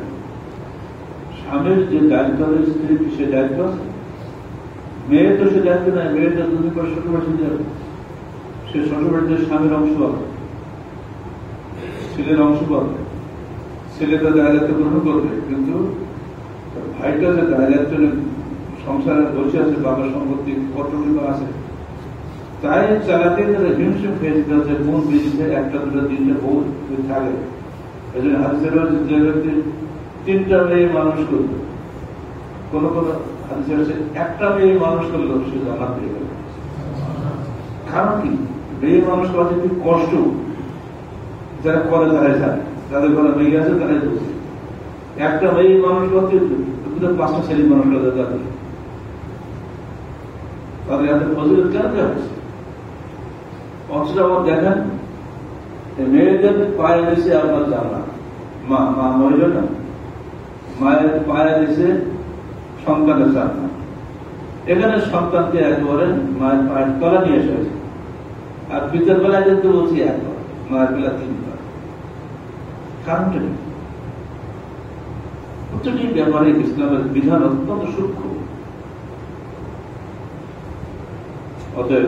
স্বামীর যে দায়িত্ব হবে স্ত্রীর সে দায়িত্ব আছে, মেয়ের তো সে দায়িত্ব নাই। মেয়েটা 2 দিন পর শ্বশুরবাড়ি চলে যাবে, সে শ্বশুরবাড়িতে স্বামীর অংশ পাবে, ছেলের অংশ পাবে, ছেলে তার দায়িত্ব গ্রহণ করবে। কিন্তু ভাইটা যে দায়িত্ব সংসারে বসে আছে, বাবার সম্পত্তি কতটুকু আছে, তাই চালাতে তারা হিমশিম খেয়ে দিতে হচ্ছে। কোন বিজিতে 1টা 2টা 3টে বউ থাকে, এই জন্য হাদিসের যে ব্যক্তি 3টা মেয়ে মানুষ করবে, কোন কোন হাদিসের আছে 1টা মেয়ে মানুষ করলেও সে জান্নাত পেয়ে গেল। কারণ কি? মেয়ে মানুষ করা যে কষ্ট, যারা করে তারাই জানে, যাদের ঘরে মেয়ে আছে তারাই বুঝে। 1টা মেয়ে মানুষ করতে 5টা ছেলে মানুষ করে তাদের হাতে ফজিলত কেন দেওয়া হচ্ছে? অথচ আবার দেখেন মেয়েদের পায়ে এসে আপনার জানা মা মা মহিলা না, মায়ের পায়ে দিছে, সন্তানের চার না। এখানে সন্তানকে একেবারে মায়ের পায়ের তলা নিয়ে এসেছে, আর পিতার বেলায় যেতে বলছি একবার, মায়ের বেলা তিনবার। কারণটা নেই। প্রতিটি ব্যাপারে ইসলামের বিধান অত্যন্ত সূক্ষ্ম। অতএব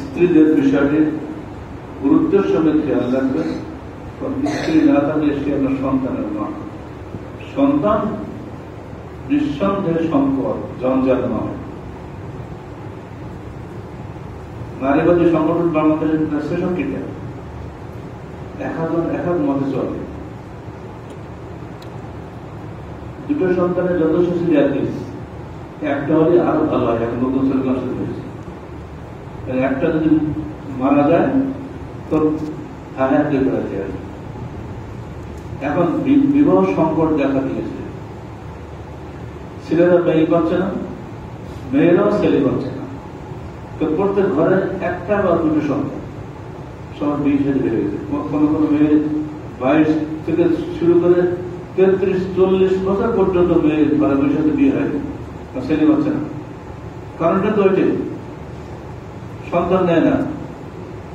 স্ত্রীদের বিষয়টি গুরুত্বের সঙ্গে খেয়াল রাখবে। স্ত্রী না থাকলে সে আপনার সন্তানের মা। সন্তান নিঃসন্দেহে সম্পদ, জঞ্জাল নয়। নারীবাদী সংগঠন বাংলাদেশের ছেষট্টিটা, এক মতে চলে। দুটো সন্তানের যথেষ্ট সিরিয়াস, একটা হলে আরো ভালো হয়। এখন নতুন সরকার শুরু হয়েছে, একটা যদি মারা যায় তো এখন বিবাহ সংকট দেখা দিয়েছে। ছেলেরা মেয়ে পাচ্ছে না, মেয়েরাও ছেলে পাচ্ছে না। তো প্রত্যেক ঘরে একটা বা দুটো সন্তান, সবার 20 বেড়ে গেছে। কোনো কোনো মেয়ে 22 থেকে শুরু করে 33-40 বছর পর্যন্ত মেয়ে ঘরে মেয়ের সাথে বিয়ে হয়নি, ছেলে পাচ্ছে না। কারণটা তো ওইটাই, সন্তান নেয় না,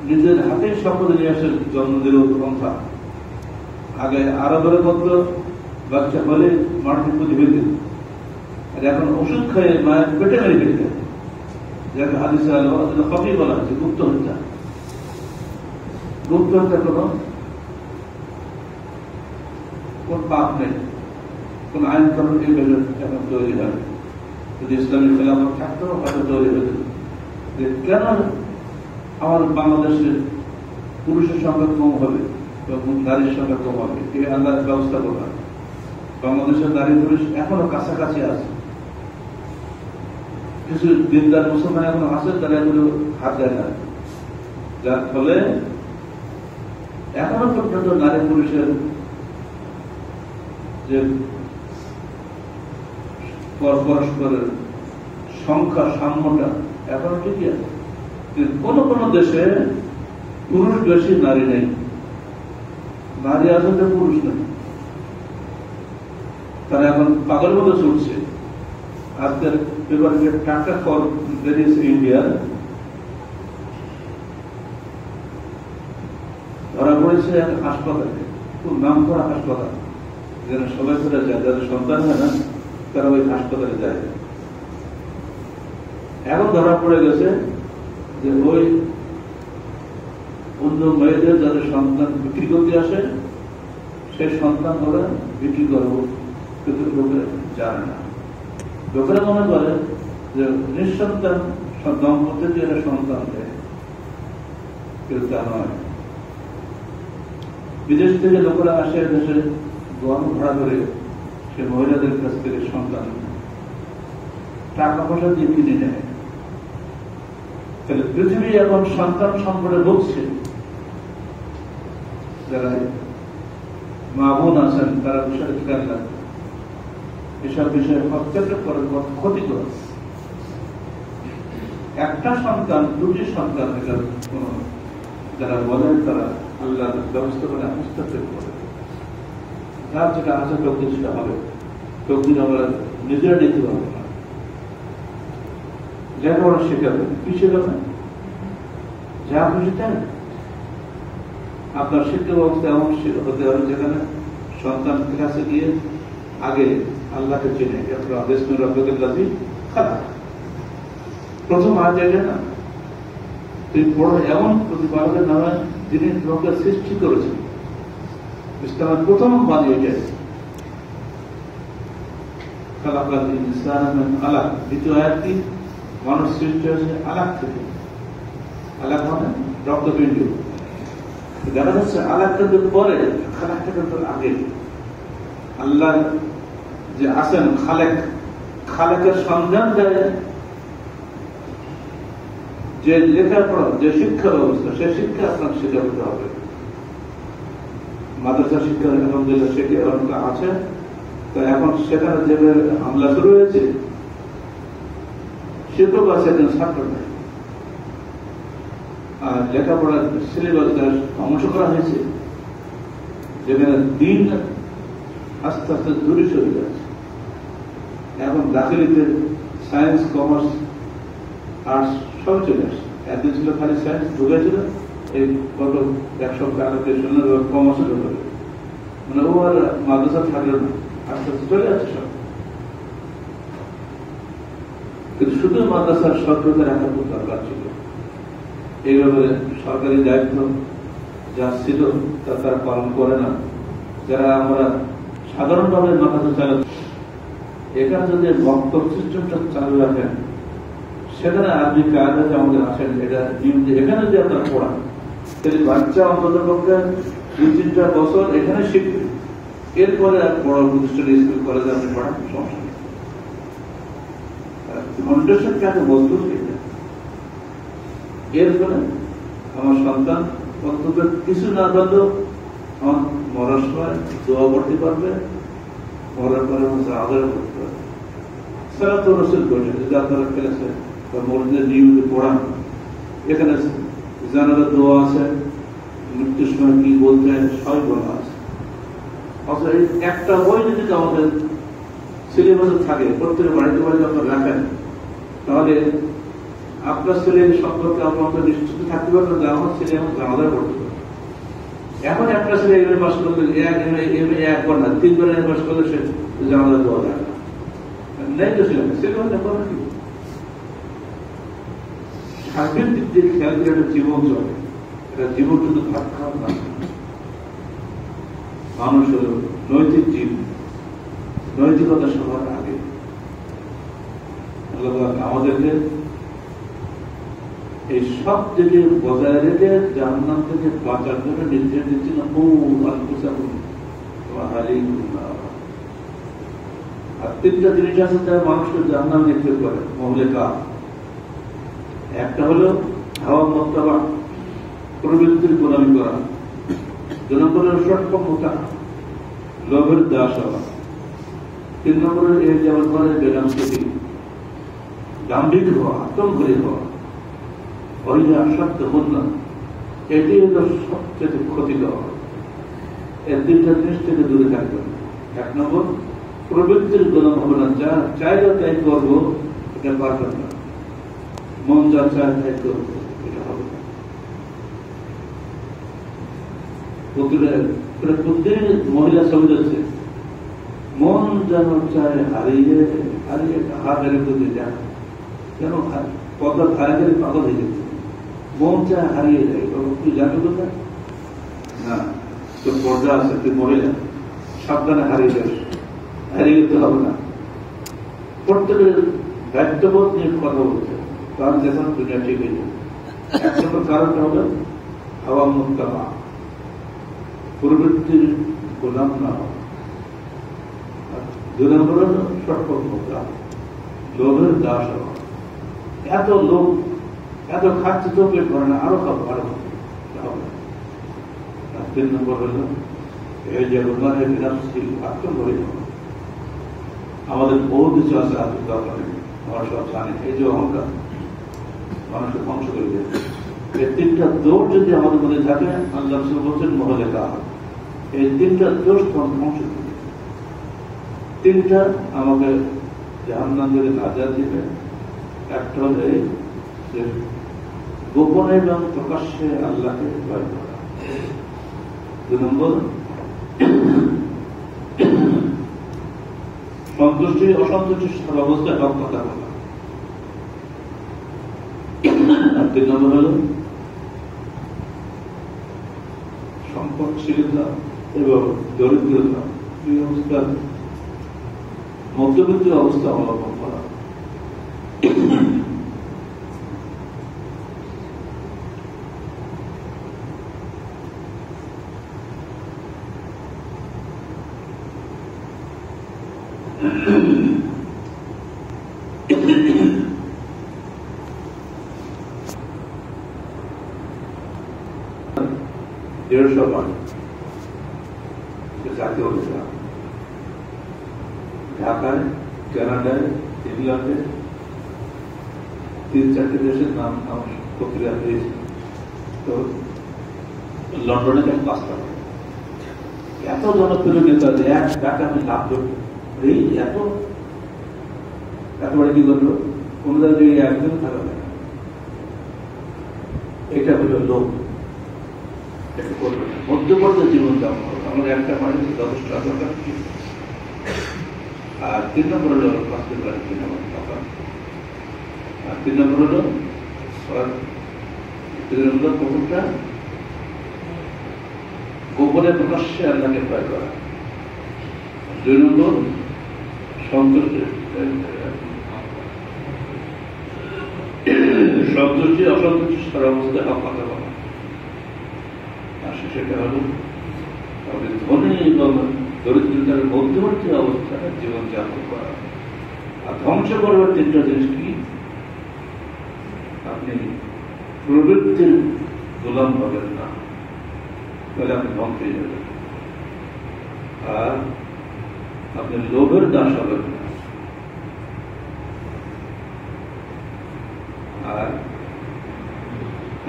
নিজের হাতে সম্পদ নিয়ে আসে জন্ম দিল পন্থা। আগে আরবের মতো বাচ্চা হলে মাটির প্রতি হইতে, আর এখন ওষুধ খেয়ে মায়ের পেটে মেরে ফেলতে, যাকে হাদিসে হকি বলা হচ্ছে গুপ্ত হত্যা। গুপ্ত হত্যা কোন পাপ নেই, কোন আইন কানুন এখন তৈরি হয়। যদি ইসলামী খেলাফত থাকতো হয়তো তৈরি হতো। কেন আমাদের বাংলাদেশে পুরুষের সংখ্যা কম হবে এবং নারীর সংখ্যা কম হবে? এই আল্লাহর ব্যবস্থা করা। বাংলাদেশের নারী পুরুষ এখনো কাছাকাছি আছে। কিছু দিনদার মুসলমান এখনো আছে, তারা এগুলো হাত দেয় না, যার ফলে এখনো পর্যন্ত নারী পুরুষের যে পরস্পরের সংখ্যা সাম্যটা এখনো ঠিকই আছে। কোন কোন দেশে পুরুষ বেশি, নারী নেই। নারী আছে তো পুরুষ নেই। তারা এখন পাগল মতো ছুটছে। আজকের পেপারে টাকা ফর ভেরিয়াস ইন্ডিয়া ধরা পড়েছে এক হাসপাতালে, খুব নাম করা হাসপাতাল, যেখানে সবাই করে যায়, যাদের সন্তান হয় না তারা ওই হাসপাতালে যায়। এখন ধরা পড়ে গেছে যে ওই অন্য মেয়েদের যাদের সন্তান বিক্রি করতে আসে, সেই সন্তান ওরা বিক্রি করবো, কিন্তু লোকে জানে না। লোকেরা মনে করে যে নিঃসন্তান দম্পতির যে একটা সন্তান দেয়, কিন্তু তা নয়। বিদেশ থেকে লোকেরা আসে দেশে গণ ভাড়া করে সে মহিলাদের কাছ থেকে সন্তান টাকা পয়সা দিয়ে কিনে নেয়। তাহলে পৃথিবী এখন সন্তান সংকটে ভুগছে। যারা মা বোন আছেন তারা বিষয়ে খেয়াল রাখবে, এসব বিষয়ে হস্তক্ষেপ করে ক্ষতিকর। একটা সন্তান, দুটি সন্তান, এটা কোন যারা বলেন তারা আল্লাহ ব্যবস্থা করে হস্তক্ষেপ করে। যার যেটা আছে তকদির সেটা হবে, তকদির আমরা নিজেরা নিতে পারবো না। লেখাপড়া শেখাবে, কি শেখাবে? যা খুশি তাই। আপনার শিক্ষা ব্যবস্থা এমন হতে হবে যেখানে সন্তান কাছে গিয়ে আগে আল্লাহকে চেনে। প্রথম আজ এটা না, তুই বড় এমন প্রতিপালকের নামে যিনি তোমাকে সৃষ্টি করেছেন। ইসলামের প্রথম বাণী এটাই। আলাক, দ্বিতীয় আয়াতটি মানুষ সৃষ্টি হয়েছে আলাক থেকে। আলাক মানে রক্তপিণ্ড। দেখা যাচ্ছে আলাক কিন্তু পরে, খালাকটা কিন্তু আগে। আল্লাহ যে আছেন খালেক, খালেকের সন্ধান দেয় যে লেখাপড়া, যে শিক্ষা ব্যবস্থা, সে শিক্ষা আপনার শিক্ষা করতে হবে। মাদ্রাসা শিক্ষা আলহামদুলিল্লাহ শিক্ষা আছে, তো এখন সেখানে যেভাবে হামলা শুরু হয়েছে, শিক্ষক আছে, একজন ছাত্র নেই। আর লেখাপড়ার সিলেবাস অংশ করা হয়েছে, যেখানে দিন আস্তে আস্তে দূরে সরে যাচ্ছে। এখন দাখিলিতে সায়েন্স, কমার্স, আর্টস সব চলে আসছে। এতদিন ছিল খালি সায়েন্স ঢুকেছিল, এই গত 1 সপ্তাহ আগে শুনলে কমার্সে ঢুকে, মানে ও আর মাদ্রাসা থাকলো না, আস্তে আস্তে চলে যাচ্ছে সব। কিন্তু শুধু মাদ্রাসার সরকারের একটা দরকার ছিল। এই ব্যাপারে সরকারি দায়িত্ব যা ছিল তা তারা পালন করে না। যারা আমরা সাধারণভাবে মাদ্রাসা চালাচ্ছি, এখানে যদি বক্তব্য সিস্টেমটা চালু রাখেন, সেখানে আরবি কায়দাতে আমাদের আসেন, এটা এখানে যে আপনারা পড়ান, তাহলে বাচ্চা অন্তত পক্ষে 2-3টা বছর এখানে শিখবে, এরপরে আর বড় প্রতিষ্ঠানে স্কুল কলেজে আপনি পড়ান, সমস্যা নেই। ফাউন্ডেশন কাকে মজবুত এটা, এর ফলে আমার সন্তান অন্তত কিছু না পারলেও আমার মরার সময় দোয়া পড়তে পারবে, মরার পরে আদায় করতে পারবে। সারা তো রসুল বলছে, যদি আপনারা খেলেছেন বা মসজিদের নিয়মিত পড়ান, এখানে জানার দোয়া আছে, মৃত্যুর সময় কি বলতে সবই বলা আছে। অথবা এই একটা বই যদি আমাদের সিলেবাসে থাকে, প্রত্যেক বাড়িতে বাড়িতে আপনারা রাখেন, তাহলে আপনার ছেলের সম্পর্কে আপনার নিশ্চিত থাকতে পারবেন যে আমার ছেলে এখন জানাজা পড়তে পারবে। এখন একটা ছেলে এমএ পাস করলে, এমএ একবার না 3বার এমএ পাস করলে সে জানাজা দেওয়া যায় না, নেই তো ছেলে করে কি স্বাস্থ্যের দিক দিয়ে খেয়াল করে একটা জীবন চলে। এটা জীবন শুধু ভাত খাওয়া না, মানুষ হল নৈতিক জীব, নৈতিকতা সবার আগে। আমাদেরকে এই সব দিকে বজায় রেখে জাহান্নাম থেকে বাঁচার জন্য নির্দেশ দিচ্ছিল। আর 3টা জিনিস আছে তাই মানুষকে জাহান্নাম নিক্ষেপ করে, মহলেকা। একটা হলো হাওয়া মোত্তাবা, প্রবৃত্তির গোলামি করা। 2 নম্বরে সৎকর্মতা, লোভের দাস হওয়া। 3 নম্বরে এই যেমন করে বেগাম থেকে দাম্ভিক হওয়া, আত্মঘরী হওয়া, এটি হল সবচেয়ে ক্ষতিকর। এই 3টা জিনিস থেকে দূরে থাকবে। 1 নম্বর, প্রবৃত্তির গোলাম হবে না। যা চাইলে তাই করবো, এটা পারবেন না। মন যা চায় তাই করবো, এটা হবে না। প্রত্যেক মহিলা ছবি যাচ্ছে, মন যেন চায় হারিয়ে হারিয়ে হাত হারিয়ে করতে যায়, কেন পদ্মা ধারে পাগল হয়ে যাচ্ছে, মন চায় হারিয়ে যায়। তুই জানো কোথায় না, তোর পর্দা আছে, তুই মহিলা, সাবধানে হারিয়ে যাস, হারিয়ে যেতে হবে না। প্রত্যেকের দায়িত্ববোধ নিয়ে কথা বলছে, তার যেখানে দুনিয়া ঠিক হয়ে যাবে। 1 নম্বর কারণটা হলো হাওয়া মুত্তাবা, প্রবৃত্তির গোলাম না হওয়া। 2 নম্বর হলো সৎকর্মতা, লোভের দাস হওয়া। এত লোক, এত খাচ্ছে তো পেট ভরে না, আরো খাবো, আরো খাবো। 3 নম্বর হলো এই যে আত্মঘরী হওয়া। আমাদের বহু কিছু আছে আত্মঘরে, আমরা সব জানি। এই যে অহংকার মানুষকে ধ্বংস করে দেয়। এই 3টা দোষ যদি আমাদের মধ্যে থাকে, আল্লাহ রাসূল বলছেন মহলেকা, এই 3টা দোষ ধ্বংস করে। 3টা আমাকে জাহান্নাম থেকে নাজাত দিবে। একটা হলো যে গোপনে এবং প্রকাশ্যে আল্লাহকে ভয় করা। 2 নম্বর, সন্তুষ্টি অসন্তুষ্টি অবস্থায় হক কথা বলা। আর 3 নম্বর হল সম্পদশীলতা এবং দরিদ্রতা, এই অবস্থা মধ্যবিত্ত অবস্থা অবলম্বন করা। জাতীয় নেতা ঢাকায়, কানাডায়, ইংল্যান্ডে 3-4টে দেশের নাম আমি পত্রিকা পেয়েছি। তো লন্ডনে কেন 5টা, এত জনপ্রিয় নেতা যে এক টাকা আমি লাভ করবো, এই এতবারে কি করলো, কোন জায়গায় একজন থাকা যায় না, এটা হলো লোক। এটা করবে না, মধ্যবর্তী জীবন যাপন করবে। আমাদের একটা মানুষ যথেষ্ট দরকার, আর 3 নম্বর হলো বাঁচতে পারে 3 নম্বর টাকা, আর 3 নম্বর হলো প্রথমটা গোপনে প্রকাশ্যে আল্লাহকে ভয় করা, 2 নম্বর সন্তুষ্টি অসন্তুষ্টি সারা অবস্থায় হক কথা বলা, আর সেটা হলো আমাদের ধনী এবং দরিদ্রতার মধ্যবর্তী অবস্থায় জীবন যাপন করা। আর ধ্বংস করবার 3টা জিনিস কি, আপনি প্রবৃত্তির গোলাম হবেন না, তাহলে আপনি ধ্বংস হয়ে যাবেন। আর আপনি লোভের দাস হবেন না, আর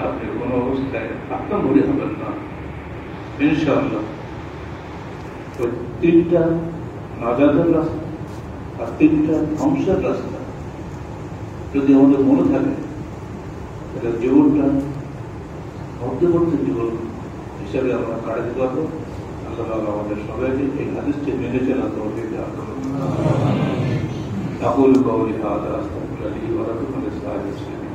আপনি কোন অবস্থায় আত্মঘড়ি হবেন না, ইনশাআল্লাহ। তো 3টা নাজাতের রাস্তা আর 3টা ধ্বংসের রাস্তা যদি আমাদের মনে থাকে, তাহলে জীবনটা মধ্যবর্তী জীবন হিসাবে আমরা কাটাতে পারবো। আল্লাহ আমাদের সবাইকে এই হাদিসটি মেনে চলা তৌফিক দান করুন। أقول قولي هذا أستغفر لي ولكم ولسائر المسلمين.